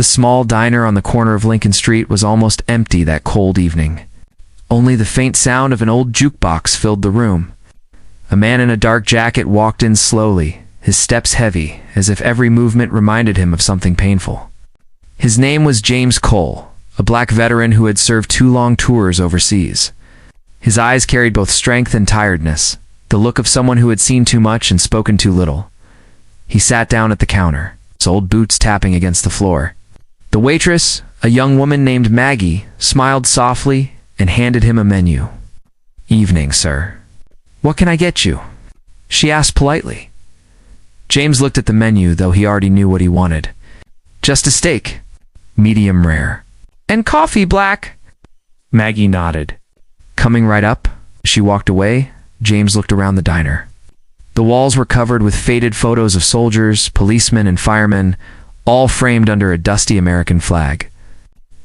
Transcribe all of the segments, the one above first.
The small diner on the corner of Lincoln Street was almost empty that cold evening. Only the faint sound of an old jukebox filled the room. A man in a dark jacket walked in slowly, his steps heavy, as if every movement reminded him of something painful. His name was James Cole, a black veteran who had served 2 long tours overseas. His eyes carried both strength and tiredness, the look of someone who had seen too much and spoken too little. He sat down at the counter, his old boots tapping against the floor. The waitress, a young woman named Maggie, smiled softly and handed him a menu. "Evening, sir. What can I get you?" she asked politely. James looked at the menu, though he already knew what he wanted. "Just a steak, medium rare. And coffee, black." Maggie nodded. Coming right up, she walked away. James looked around the diner. The walls were covered with faded photos of soldiers, policemen, and firemen, all framed under a dusty American flag.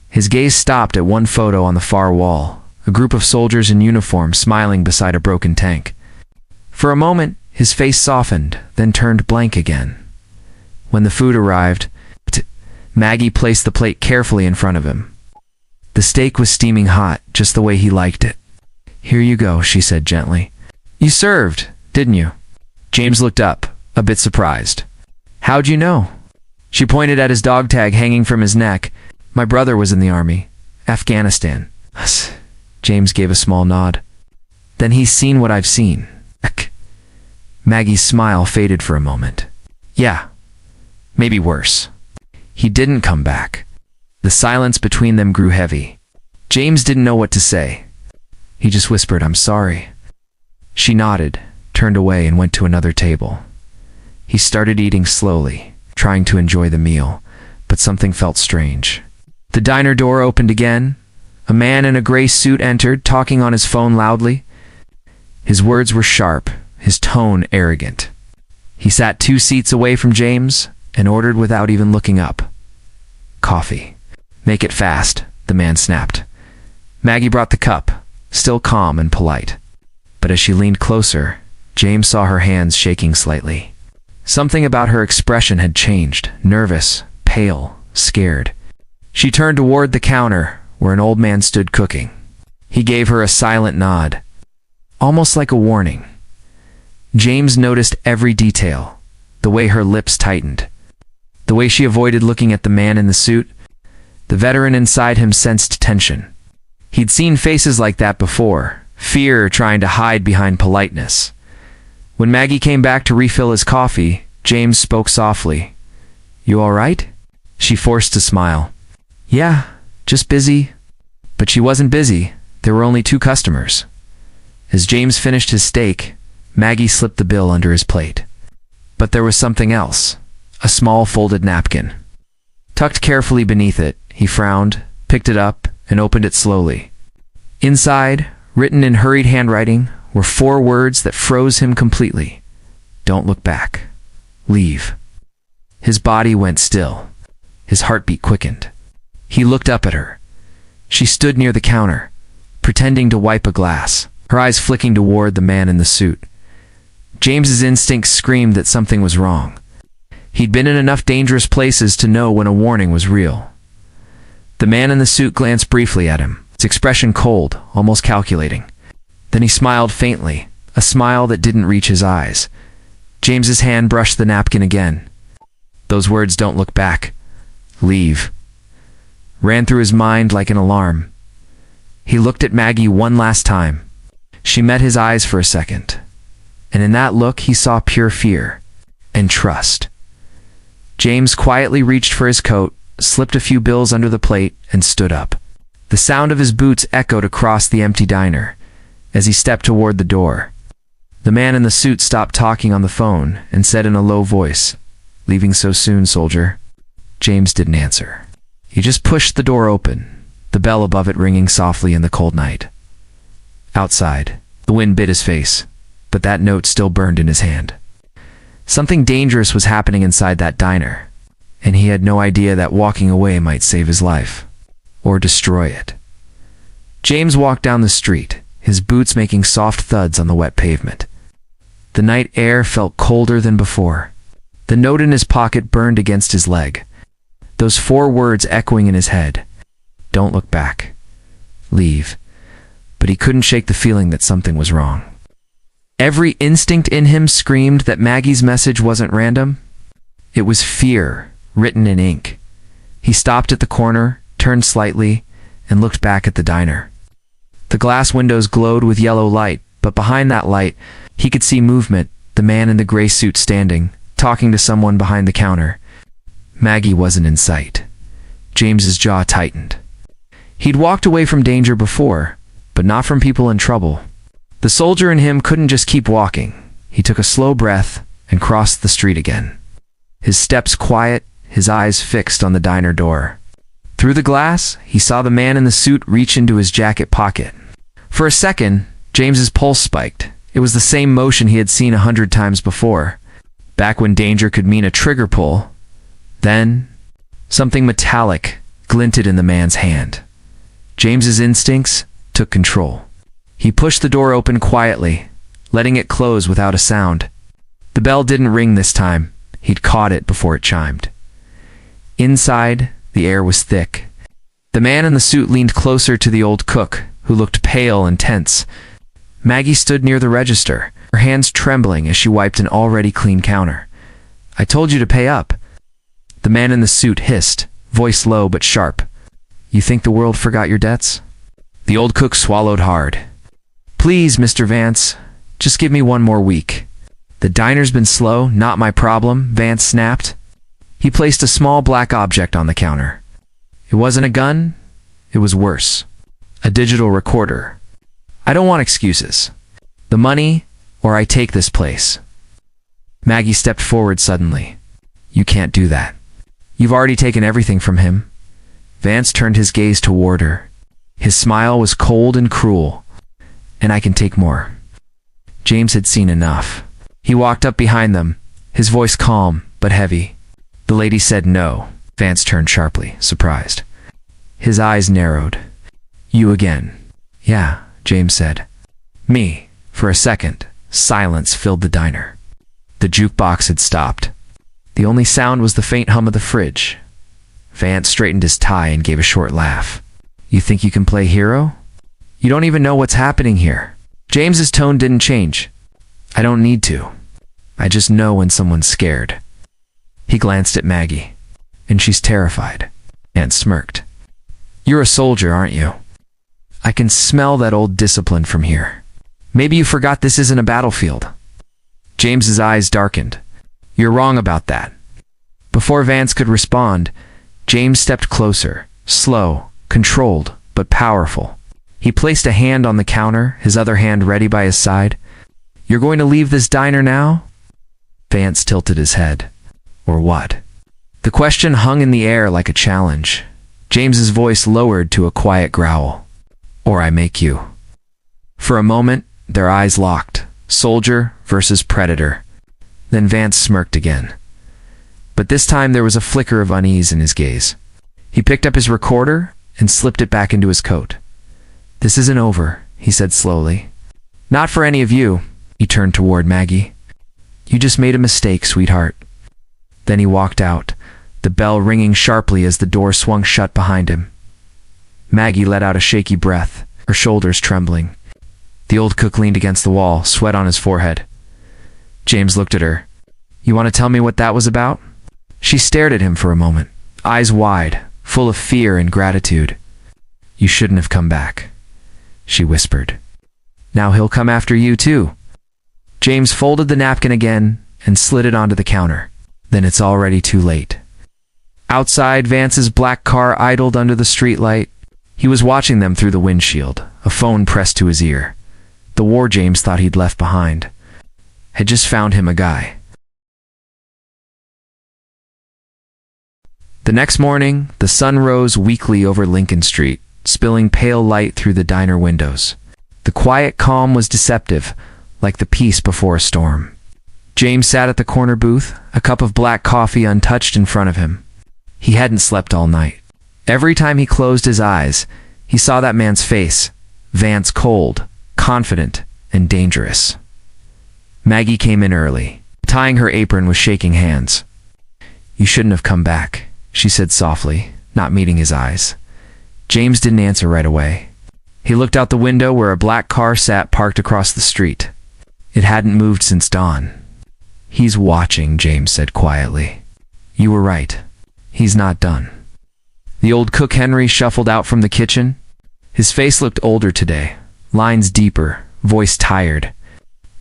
His gaze stopped at one photo on the far wall, a group of soldiers in uniform smiling beside a broken tank. For a moment, his face softened, then turned blank again. When the food arrived, Maggie placed the plate carefully in front of him. The steak was steaming hot, just the way he liked it. "Here you go," she said gently. "You served, didn't you?" James looked up, a bit surprised. "How'd you know?" She pointed at his dog tag hanging from his neck. "My brother was in the army. Afghanistan." James gave a small nod. "Then he's seen what I've seen." Maggie's smile faded for a moment. "Yeah, maybe worse. He didn't come back." The silence between them grew heavy. James didn't know what to say. He just whispered, "I'm sorry." She nodded, turned away, and went to another table. He started eating slowly, trying to enjoy the meal, but something felt strange. The diner door opened again. A man in a gray suit entered, talking on his phone loudly. His words were sharp, his tone arrogant. He sat 2 seats away from James and ordered without even looking up. "Coffee." "Make it fast," the man snapped. Maggie brought the cup, still calm and polite. But as she leaned closer, James saw her hands shaking slightly. Something about her expression had changed, nervous, pale, scared. She turned toward the counter, where an old man stood cooking. He gave her a silent nod, almost like a warning. James noticed every detail, the way her lips tightened, the way she avoided looking at the man in the suit. The veteran inside him sensed tension. He'd seen faces like that before, fear trying to hide behind politeness. When Maggie came back to refill his coffee, James spoke softly. "You all right?" She forced a smile. "Yeah, just busy." But she wasn't busy. There were only 2 customers. As James finished his steak, Maggie slipped the bill under his plate. But there was something else, a small folded napkin. Tucked carefully beneath it, he frowned, picked it up, and opened it slowly. Inside, written in hurried handwriting, were 4 words that froze him completely. "Don't look back. Leave." His body went still. His heartbeat quickened. He looked up at her. She stood near the counter, pretending to wipe a glass, her eyes flicking toward the man in the suit. James's instincts screamed that something was wrong. He'd been in enough dangerous places to know when a warning was real. The man in the suit glanced briefly at him, its expression cold, almost calculating. Then he smiled faintly, a smile that didn't reach his eyes. James's hand brushed the napkin again. Those words, "Don't look back. Leave," ran through his mind like an alarm. He looked at Maggie one last time. She met his eyes for a second, and in that look he saw pure fear and trust. James quietly reached for his coat, slipped a few bills under the plate, and stood up. The sound of his boots echoed across the empty diner as he stepped toward the door. The man in the suit stopped talking on the phone and said in a low voice, "Leaving so soon, soldier?" James didn't answer. He just pushed the door open, the bell above it ringing softly in the cold night. Outside, the wind bit his face, but that note still burned in his hand. Something dangerous was happening inside that diner, and he had no idea that walking away might save his life, or destroy it. James walked down the street, his boots making soft thuds on the wet pavement. The night air felt colder than before. The note in his pocket burned against his leg. those 4 words echoing in his head. Don't look back. Leave. But he couldn't shake the feeling that something was wrong. Every instinct in him screamed that Maggie's message wasn't random. It was fear, written in ink. He stopped at the corner, turned slightly, and looked back at the diner. The glass windows glowed with yellow light, but behind that light, he could see movement, the man in the gray suit standing, talking to someone behind the counter. Maggie wasn't in sight. James's jaw tightened. He'd walked away from danger before, but not from people in trouble. The soldier in him couldn't just keep walking. He took a slow breath and crossed the street again. His steps quiet, his eyes fixed on the diner door. Through the glass, he saw the man in the suit reach into his jacket pocket. For a second, James's pulse spiked. It was the same motion he had seen 100 times before, back when danger could mean a trigger pull. Then, something metallic glinted in the man's hand. James's instincts took control. He pushed the door open quietly, letting it close without a sound. The bell didn't ring this time. He'd caught it before it chimed. Inside, the air was thick. The man in the suit leaned closer to the old cook, who looked pale and tense. Maggie stood near the register, her hands trembling as she wiped an already clean counter. "I told you to pay up." The man in the suit hissed, voice low but sharp. "You think the world forgot your debts?" The old cook swallowed hard. "Please, Mr. Vance, just give me 1 more week." "The diner's been slow, not my problem," Vance snapped. He placed a small black object on the counter. It wasn't a gun, it was worse. A digital recorder. "I don't want excuses. The money, or I take this place." Maggie stepped forward suddenly. "You can't do that. You've already taken everything from him." Vance turned his gaze toward her. His smile was cold and cruel. "And I can take more." James had seen enough. He walked up behind them, his voice calm but heavy. The lady said no. Vance turned sharply, surprised. His eyes narrowed. "You again?" "Yeah," James said. "Me." For a second, silence filled the diner. The jukebox had stopped. The only sound was the faint hum of the fridge. Vance straightened his tie and gave a short laugh. "You think you can play hero? You don't even know what's happening here." James's tone didn't change. "I don't need to. I just know when someone's scared." He glanced at Maggie. "And she's terrified." Vance smirked. "You're a soldier, aren't you? I can smell that old discipline from here. Maybe you forgot this isn't a battlefield." James's eyes darkened. "You're wrong about that." Before Vance could respond, James stepped closer, slow, controlled, but powerful. He placed a hand on the counter, his other hand ready by his side. "You're going to leave this diner now?" Vance tilted his head. "Or what?" The question hung in the air like a challenge. James's voice lowered to a quiet growl. "Or I make you." For a moment, their eyes locked. Soldier versus predator. Then Vance smirked again. But this time there was a flicker of unease in his gaze. He picked up his recorder and slipped it back into his coat. "This isn't over," he said slowly. "Not for any of you." He turned toward Maggie. "You just made a mistake, sweetheart." Then he walked out, the bell ringing sharply as the door swung shut behind him. Maggie let out a shaky breath, her shoulders trembling. The old cook leaned against the wall, sweat on his forehead. James looked at her. "You want to tell me what that was about?" She stared at him for a moment, eyes wide, full of fear and gratitude. "You shouldn't have come back," she whispered. "Now he'll come after you too." James folded the napkin again and slid it onto the counter. Then it's already too late. Outside, Vance's black car idled under the streetlight. He was watching them through the windshield, a phone pressed to his ear. The war James thought he'd left behind had just found him a guy. The next morning, the sun rose weakly over Lincoln Street, spilling pale light through the diner windows. The quiet calm was deceptive, like the peace before a storm. James sat at the corner booth, a cup of black coffee untouched in front of him. He hadn't slept all night. Every time he closed his eyes, he saw that man's face, Vance, cold, confident, and dangerous. Maggie came in early, tying her apron with shaking hands. "You shouldn't have come back," she said softly, not meeting his eyes. James didn't answer right away. He looked out the window where a black car sat parked across the street. It hadn't moved since dawn. "He's watching," James said quietly. "You were right. He's not done." The old cook Henry shuffled out from the kitchen. His face looked older today, lines deeper, voice tired.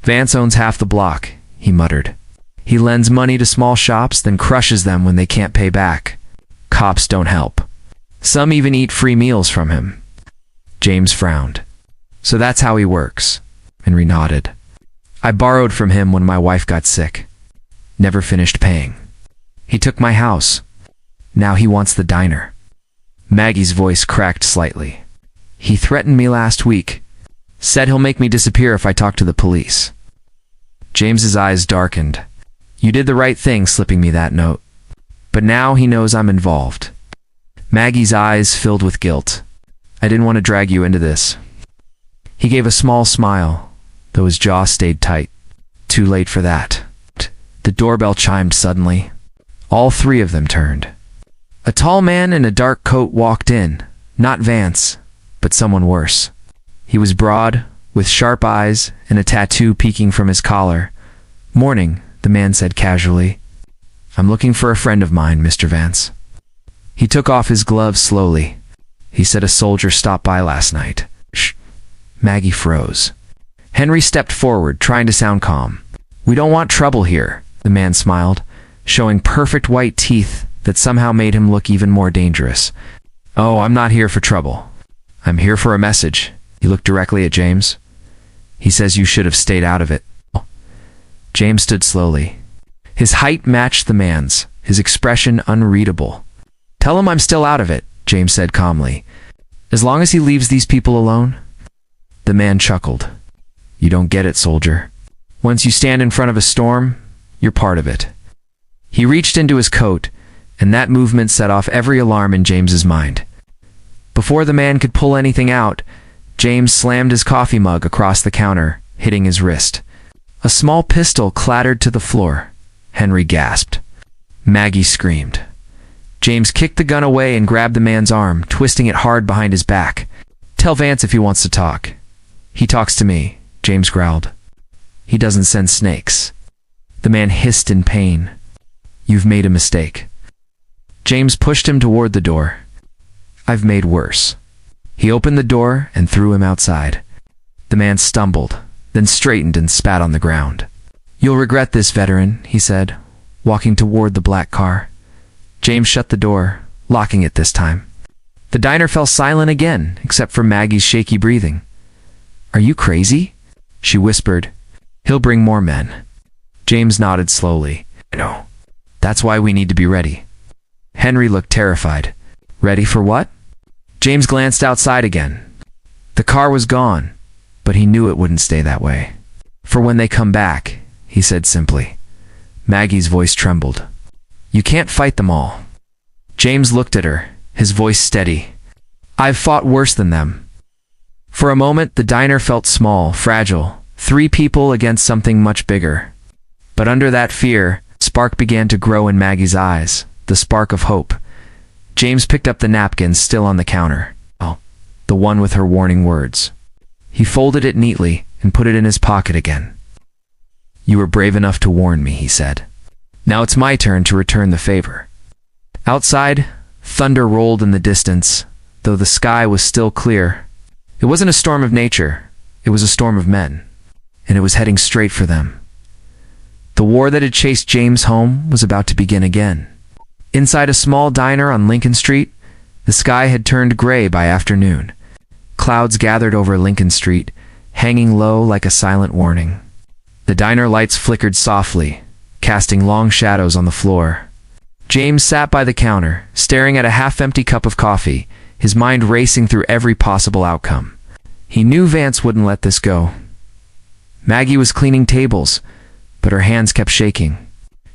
"Vance owns half the block," he muttered. "He lends money to small shops, then crushes them when they can't pay back. Cops don't help. Some even eat free meals from him." James frowned. "So that's how he works." Henry nodded. "I borrowed from him when my wife got sick. Never finished paying. He took my house. Now he wants the diner." Maggie's voice cracked slightly. "He threatened me last week. Said he'll make me disappear if I talk to the police." James's eyes darkened. "You did the right thing slipping me that note. But now he knows I'm involved." Maggie's eyes filled with guilt. "I didn't want to drag you into this." He gave a small smile, though his jaw stayed tight. Too late for that. The doorbell chimed suddenly. All three of them turned. A tall man in a dark coat walked in, not Vance, but someone worse. He was broad, with sharp eyes and a tattoo peeking from his collar. "Morning," the man said casually. "I'm looking for a friend of mine, Mr. Vance." He took off his gloves slowly. "He said a soldier stopped by last night." "Shh." Maggie froze. Henry stepped forward, trying to sound calm. "We don't want trouble here," the man smiled, showing perfect white teeth that somehow made him look even more dangerous. "Oh, I'm not here for trouble. I'm here for a message." He looked directly at James. "He says you should have stayed out of it." James stood slowly. His height matched the man's, his expression unreadable. "Tell him I'm still out of it," James said calmly. "As long as he leaves these people alone." The man chuckled. "You don't get it, soldier. Once you stand in front of a storm, you're part of it." He reached into his coat, and that movement set off every alarm in James's mind. Before the man could pull anything out, James slammed his coffee mug across the counter, hitting his wrist. A small pistol clattered to the floor. Henry gasped. Maggie screamed. James kicked the gun away and grabbed the man's arm, twisting it hard behind his back. "Tell Vance if he wants to talk." "He talks to me," James growled. "He doesn't send snakes." The man hissed in pain. "You've made a mistake." James pushed him toward the door. "I've made worse." He opened the door and threw him outside. The man stumbled, then straightened and spat on the ground. "You'll regret this, veteran," he said, walking toward the black car. James shut the door, locking it this time. The diner fell silent again, except for Maggie's shaky breathing. "Are you crazy?" she whispered. "He'll bring more men." James nodded slowly. "I know. That's why we need to be ready." Henry looked terrified. "Ready for what?" James glanced outside again. The car was gone, but he knew it wouldn't stay that way. "For when they come back," he said simply. Maggie's voice trembled. "You can't fight them all." James looked at her, his voice steady. "I've fought worse than them." For a moment, the diner felt small, fragile, 3 people against something much bigger. But under that fear, a spark began to grow in Maggie's eyes, the spark of hope. James picked up the napkin still on the counter. Oh, the one with her warning words. He folded it neatly and put it in his pocket again. "You were brave enough to warn me," he said. "Now it's my turn to return the favor." Outside, thunder rolled in the distance, though the sky was still clear. It wasn't a storm of nature, it was a storm of men, and it was heading straight for them. The war that had chased James home was about to begin again. Inside a small diner on Lincoln Street, the sky had turned gray by afternoon. Clouds gathered over Lincoln Street, hanging low like a silent warning. The diner lights flickered softly, casting long shadows on the floor. James sat by the counter, staring at a half-empty cup of coffee, his mind racing through every possible outcome. He knew Vance wouldn't let this go. Maggie was cleaning tables, but her hands kept shaking.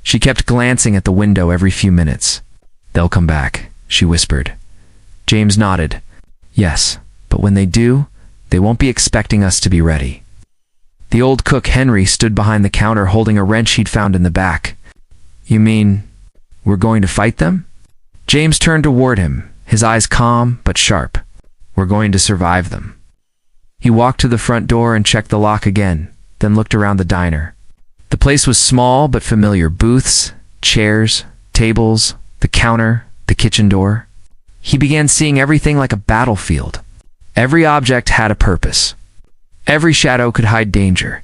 She kept glancing at the window every few minutes. "They'll come back," she whispered. James nodded. "Yes, but when they do, they won't be expecting us to be ready." The old cook Henry stood behind the counter holding a wrench he'd found in the back. "You mean, we're going to fight them?" James turned toward him, his eyes calm but sharp. "We're going to survive them." He walked to the front door and checked the lock again, then looked around the diner. The place was small but familiar. Booths, chairs, tables, the counter, the kitchen door. He began seeing everything like a battlefield. Every object had a purpose. Every shadow could hide danger.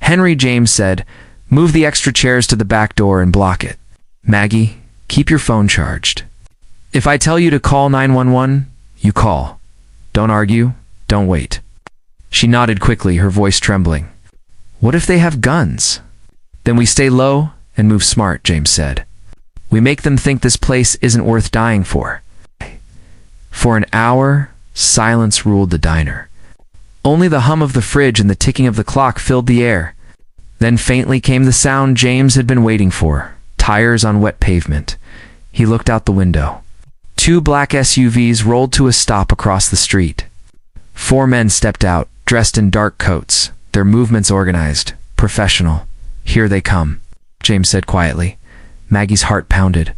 Henry, James said, "Move the extra chairs to the back door and block it. Maggie, keep your phone charged. If I tell you to call 911, you call. Don't argue, don't wait." She nodded quickly, her voice trembling. "What if they have guns?" "Then we stay low and move smart," James said. "We make them think this place isn't worth dying for." For an hour, silence ruled the diner. Only the hum of the fridge and the ticking of the clock filled the air. Then faintly came the sound James had been waiting for, tires on wet pavement. He looked out the window. 2 black SUVs rolled to a stop across the street. 4 men stepped out, dressed in dark coats, their movements organized, professional. "Here they come," James said quietly. Maggie's heart pounded.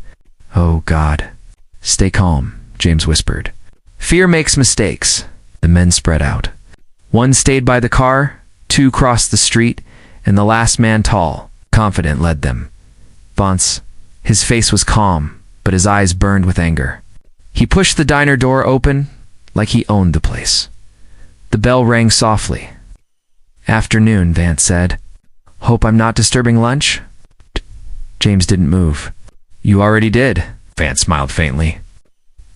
"Oh, God." "Stay calm," James whispered. "Fear makes mistakes." The men spread out. 1 stayed by the car, 2 crossed the street, and the last man, tall, confident, led them. Vance. His face was calm, but his eyes burned with anger. He pushed the diner door open, like he owned the place. The bell rang softly. "Afternoon," Vance said. "Hope I'm not disturbing lunch?" James didn't move. "You already did," Vance smiled faintly.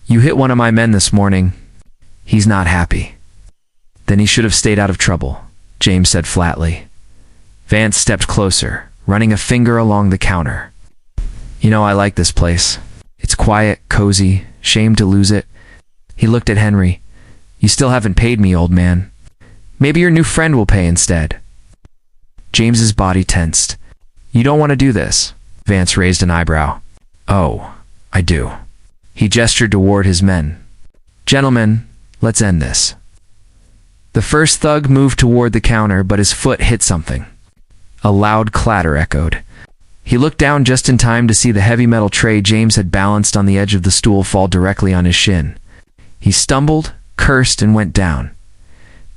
"You hit one of my men this morning. He's not happy." "Then he should have stayed out of trouble," James said flatly. Vance stepped closer, running a finger along the counter. "You know, I like this place. It's quiet, cozy, shame to lose it." He looked at Henry. "You still haven't paid me, old man. Maybe your new friend will pay instead." James's body tensed. "You don't want to do this?" Vance raised an eyebrow. "Oh, I do." He gestured toward his men. "Gentlemen, let's end this." The first thug moved toward the counter, but his foot hit something. A loud clatter echoed. He looked down just in time to see the heavy metal tray James had balanced on the edge of the stool fall directly on his shin. He stumbled, cursed, and went down.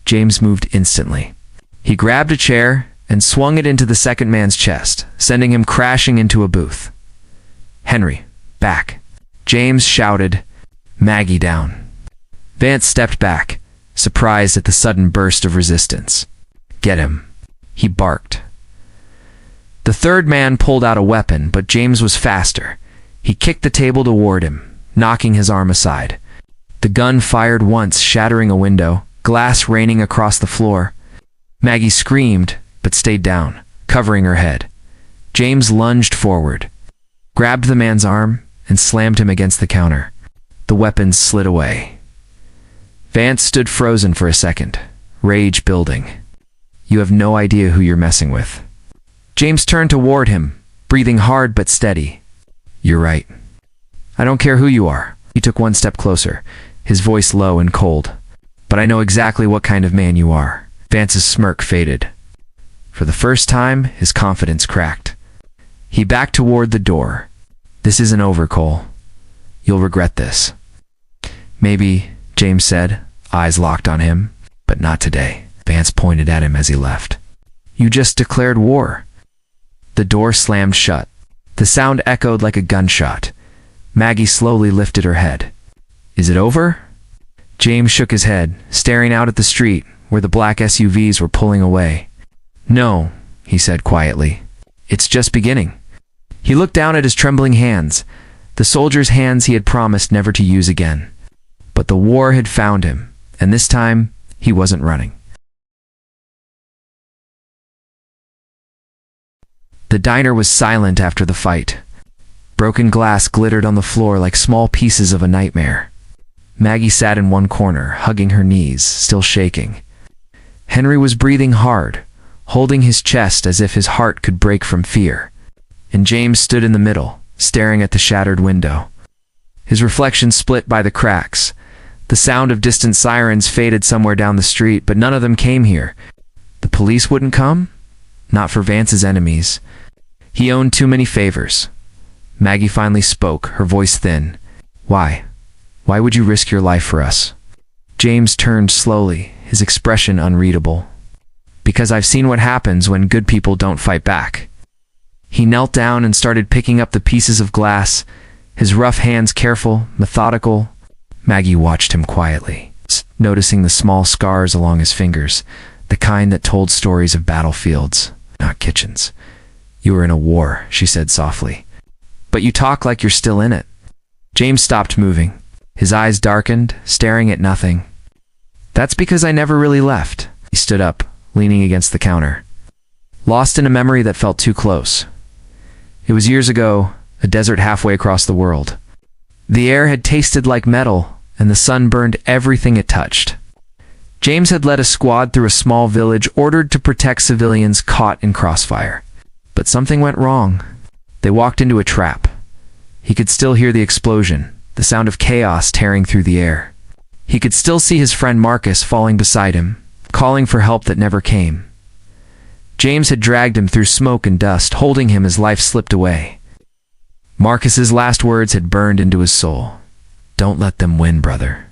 James moved instantly. He grabbed a chair and swung it into the second man's chest, sending him crashing into a booth. "Henry, back!" James shouted. "Maggie down." Vance stepped back, surprised at the sudden burst of resistance. "Get him," he barked. The third man pulled out a weapon, but James was faster. He kicked the table toward him, knocking his arm aside. The gun fired once, shattering a window, glass raining across the floor. Maggie screamed, but stayed down, covering her head. James lunged forward, grabbed the man's arm, and slammed him against the counter. The weapons slid away. Vance stood frozen for a second, rage building. "You have no idea who you're messing with." James turned toward him, breathing hard but steady. "You're right. I don't care who you are." He took 1 step closer, his voice low and cold. "But I know exactly what kind of man you are." Vance's smirk faded. For the first time, his confidence cracked. He backed toward the door. "This isn't over, Cole. You'll regret this." "Maybe," James said, eyes locked on him. "But not today." Vance pointed at him as he left. "You just declared war." The door slammed shut. The sound echoed like a gunshot. Maggie slowly lifted her head. "Is it over?" James shook his head, staring out at the street, where the black SUVs were pulling away. "No," he said quietly. "It's just beginning." He looked down at his trembling hands, the soldier's hands he had promised never to use again. But the war had found him, and this time, he wasn't running. The diner was silent after the fight. Broken glass glittered on the floor like small pieces of a nightmare. Maggie sat in one corner, hugging her knees, still shaking. Henry was breathing hard, holding his chest as if his heart could break from fear. And James stood in the middle, staring at the shattered window. His reflection split by the cracks. The sound of distant sirens faded somewhere down the street, but none of them came here. The police wouldn't come? Not for Vance's enemies. He owned too many favors. Maggie finally spoke, her voice thin. Why? Why would you risk your life for us? James turned slowly, his expression unreadable. Because I've seen what happens when good people don't fight back. He knelt down and started picking up the pieces of glass, his rough hands careful, methodical. Maggie watched him quietly, noticing the small scars along his fingers, the kind that told stories of battlefields, not kitchens. You were in a war, she said softly. But you talk like you're still in it. James stopped moving. His eyes darkened, staring at nothing. That's because I never really left. He stood up, leaning against the counter. Lost in a memory that felt too close. It was years ago, a desert halfway across the world. The air had tasted like metal, and the sun burned everything it touched. James had led a squad through a small village ordered to protect civilians caught in crossfire. But something went wrong. They walked into a trap. He could still hear the explosion, the sound of chaos tearing through the air. He could still see his friend Marcus falling beside him, calling for help that never came. James had dragged him through smoke and dust, holding him as life slipped away. Marcus's last words had burned into his soul. Don't let them win, brother.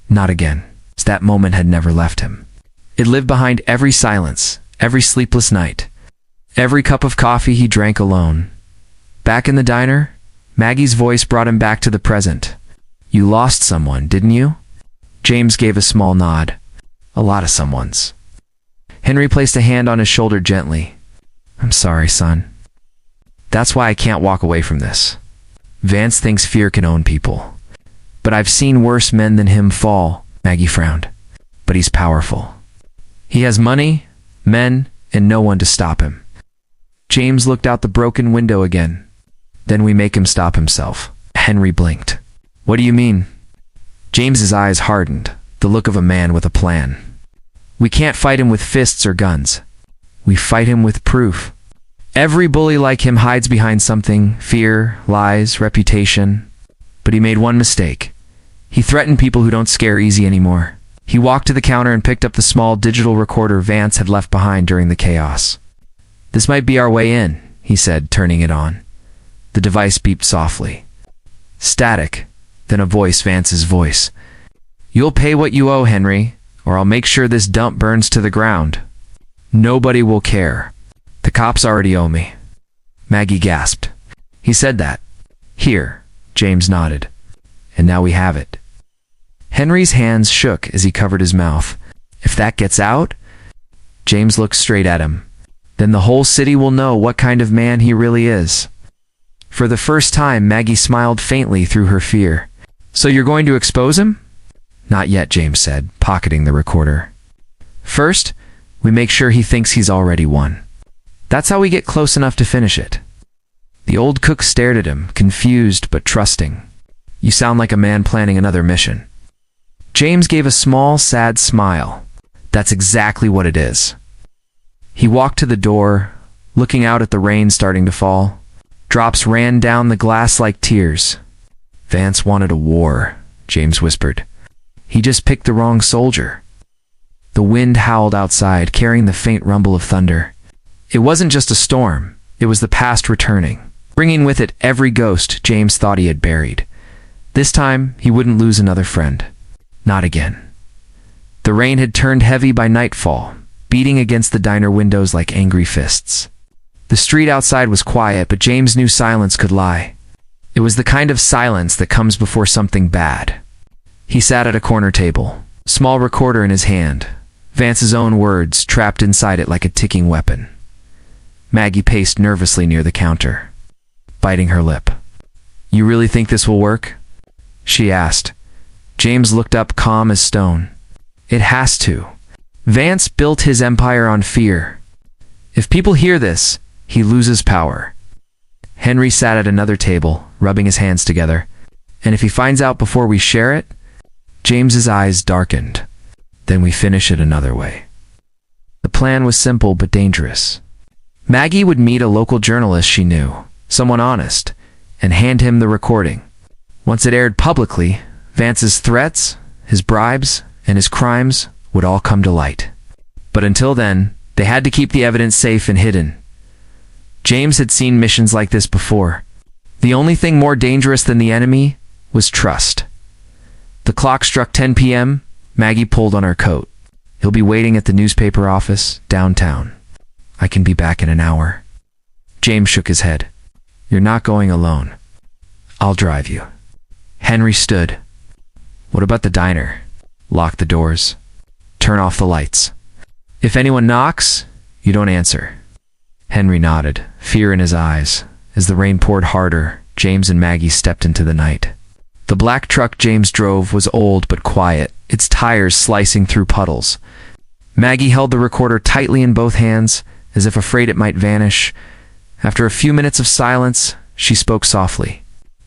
Not again. That moment had never left him. It lived behind every silence, every sleepless night, every cup of coffee he drank alone. Back in the diner, Maggie's voice brought him back to the present. You lost someone, didn't you? James gave a small nod. A lot of someones. Henry placed a hand on his shoulder gently. I'm sorry, son. That's why I can't walk away from this. Vance thinks fear can own people. But I've seen worse men than him fall. Maggie frowned. But he's powerful. He has money, men, and no one to stop him. James looked out the broken window again. Then we make him stop himself. Henry blinked. What do you mean? James's eyes hardened, the look of a man with a plan. We can't fight him with fists or guns. We fight him with proof. Every bully like him hides behind something, fear, lies, reputation. But he made one mistake. He threatened people who don't scare easy anymore. He walked to the counter and picked up the small digital recorder Vance had left behind during the chaos. This might be our way in, he said, turning it on. The device beeped softly. Static, then a voice, Vance's voice. You'll pay what you owe, Henry, or I'll make sure this dump burns to the ground. Nobody will care. The cops already owe me. Maggie gasped. He said that. Here, James nodded. And now we have it. Henry's hands shook as he covered his mouth. If that gets out? James looked straight at him. Then the whole city will know what kind of man he really is. For the first time, Maggie smiled faintly through her fear. So you're going to expose him? Not yet, James said, pocketing the recorder. First, we make sure he thinks he's already won. That's how we get close enough to finish it. The old cook stared at him, confused but trusting. You sound like a man planning another mission. James gave a small, sad smile. That's exactly what it is. He walked to the door, looking out at the rain starting to fall. Drops ran down the glass like tears. Vance wanted a war, James whispered. He just picked the wrong soldier. The wind howled outside, carrying the faint rumble of thunder. It wasn't just a storm, it was the past returning, bringing with it every ghost James thought he had buried. This time, he wouldn't lose another friend. Not again. The rain had turned heavy by nightfall, beating against the diner windows like angry fists. The street outside was quiet, but James knew silence could lie. It was the kind of silence that comes before something bad. He sat at a corner table, small recorder in his hand, Vance's own words trapped inside it like a ticking weapon. Maggie paced nervously near the counter, biting her lip. You really think this will work? She asked. James looked up, calm as stone. It has to. Vance built his empire on fear. If people hear this, he loses power. Henry sat at another table, rubbing his hands together. And if he finds out before we share it? James's eyes darkened. Then we finish it another way. The plan was simple but dangerous. Maggie would meet a local journalist she knew, someone honest, and hand him the recording. Once it aired publicly, Vance's threats, his bribes, and his crimes would all come to light. But until then, they had to keep the evidence safe and hidden. James had seen missions like this before. The only thing more dangerous than the enemy was trust. The clock struck 10 p.m. Maggie pulled on her coat. He'll be waiting at the newspaper office downtown. I can be back in an hour. James shook his head. You're not going alone. I'll drive you. Henry stood. What about the diner? Lock the doors. Turn off the lights. If anyone knocks, you don't answer. Henry nodded, fear in his eyes. As the rain poured harder, James and Maggie stepped into the night. The black truck James drove was old but quiet, its tires slicing through puddles. Maggie held the recorder tightly in both hands, as if afraid it might vanish. After a few minutes of silence, she spoke softly.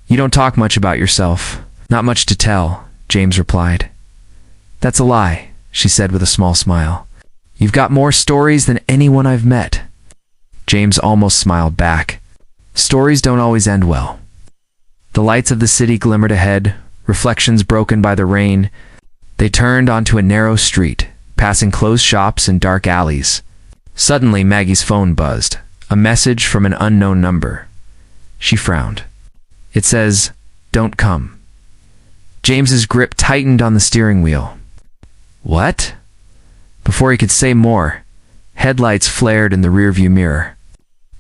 You don't talk much about yourself. Not much to tell, James replied. That's a lie, she said with a small smile. You've got more stories than anyone I've met. James almost smiled back. Stories don't always end well. The lights of the city glimmered ahead, reflections broken by the rain. They turned onto a narrow street, passing closed shops and dark alleys. Suddenly, Maggie's phone buzzed. A message from an unknown number. She frowned. It says, "Don't come." James's grip tightened on the steering wheel. What? Before he could say more, headlights flared in the rearview mirror.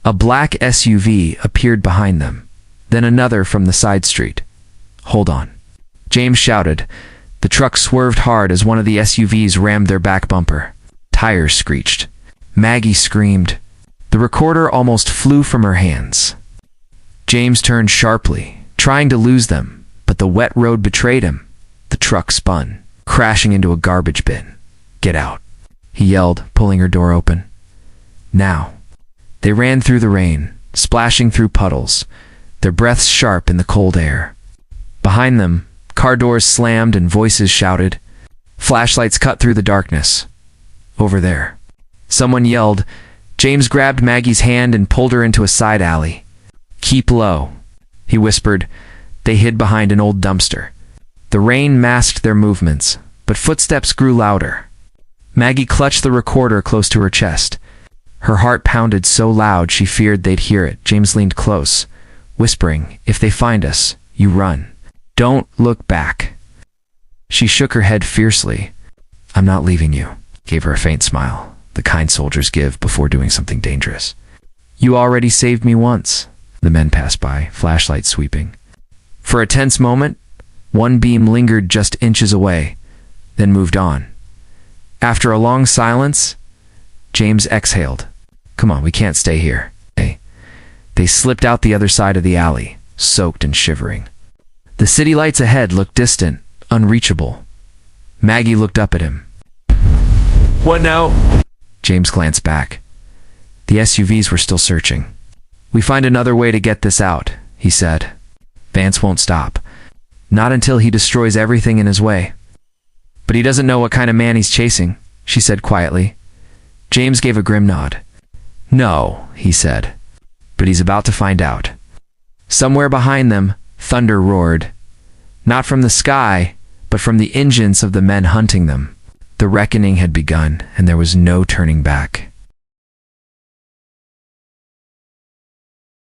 A black SUV appeared behind them, then another from the side street. Hold on. James shouted. The truck swerved hard as one of the SUVs rammed their back bumper. Tires screeched. Maggie screamed. The recorder almost flew from her hands. James turned sharply, trying to lose them, but the wet road betrayed him. The truck spun, crashing into a garbage bin. Get out, he yelled, pulling her door open. Now. They ran through the rain, splashing through puddles, their breaths sharp in the cold air. Behind them, car doors slammed and voices shouted. Flashlights cut through the darkness. Over there. Someone yelled. James grabbed Maggie's hand and pulled her into a side alley. Keep low, he whispered. They hid behind an old dumpster. The rain masked their movements, but footsteps grew louder. Maggie clutched the recorder close to her chest. Her heart pounded so loud she feared they'd hear it. James leaned close, whispering, if they find us, you run. Don't look back. She shook her head fiercely. I'm not leaving you, gave her a faint smile, the kind soldiers give before doing something dangerous. You already saved me once. The men passed by, flashlight sweeping. For a tense moment, one beam lingered just inches away, then moved on. After a long silence, James exhaled. Come on, we can't stay here. They slipped out the other side of the alley, soaked and shivering. The city lights ahead looked distant, unreachable. Maggie looked up at him. What now? James glanced back. The SUVs were still searching. We find another way to get this out, he said. Vance won't stop. Not until he destroys everything in his way. But he doesn't know what kind of man he's chasing, she said quietly. James gave a grim nod. No, he said. But he's about to find out. Somewhere behind them, thunder roared. Not from the sky, but from the engines of the men hunting them. The reckoning had begun, and there was no turning back.